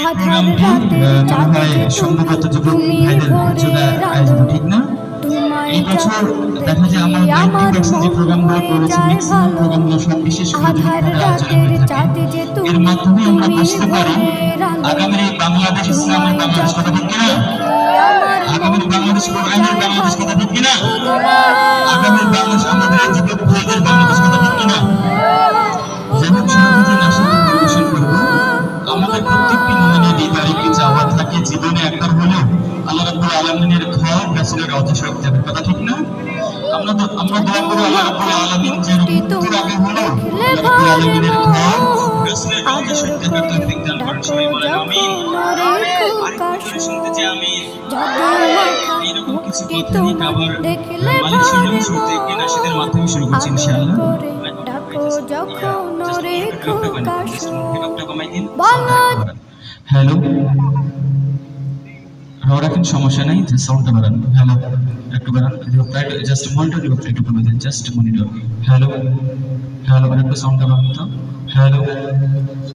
প্রোগ্রামটি মনে হয় সম্ভবত যুবক ভাইদের চলে আয়োজন, ঠিক না? এই বছর দেখা যায় আমরা 90% যে প্রোগ্রামগুলো করেছি, ম্যাক্সিমাম প্রোগ্রামগুলো সব বিশেষ করে যুবকভাবে আয়োজন হয়ে থাকে। এর মাধ্যমে আমরা বুঝতে পারি আগামীর এই বাংলাদেশ ইসলামের বাংলাদেশ, কথা ঠিক কিনা? আগামীর বাংলাদেশ কোরআনের বাংলাদেশ, কথা ঠিক কিনা? আগামীর বাংলাদেশ আমাদের এই যুবক ভাইদের বাংলাদেশ, কথা ঠিক কিনা? যেমন সহজে নাশিদের পরিবেশন করবো, আমাদের প্রত্যেকটি মুমিনের এই বাড়িতে যাওয়া থাকে জীবনে একবার হলেও আল্লাহ রাব্বুল আলামিনের ঘর রাসূলের রওজা শরীফ যাবে, কথা ঠিক না? আমরা দোয়া করি আল্লাহ রাব্বুল আলামিন যেন মৃত্যুর আগে হলেও আল্লাহ রাব্বুল আলামিনের ঘর রাসূলের রওজা শরীফ যাবার তৌফিক দান করেন। সবাই বলেন আমিন। আরেকটু করে শুনতে চাই আমি এরকম কিছু কথা নিয়ে আবার মালয়েশিয়ার শুরুতে গিয়ে নাশিদের মাধ্যমে শুরু করছি ইনশাআল্লাহ। হ্যালো, রাখেন, সমস্যা নাই, সাউন্ডটা বাড়ান। হ্যালো, একটু বাড়ান, জাস্ট মনিটর রিভাবটা একটু কমে দেন, জাস্ট মনিটর। হ্যালো, হ্যালো, একটু সাউন্ডটা বাড়ান তো। হ্যালো।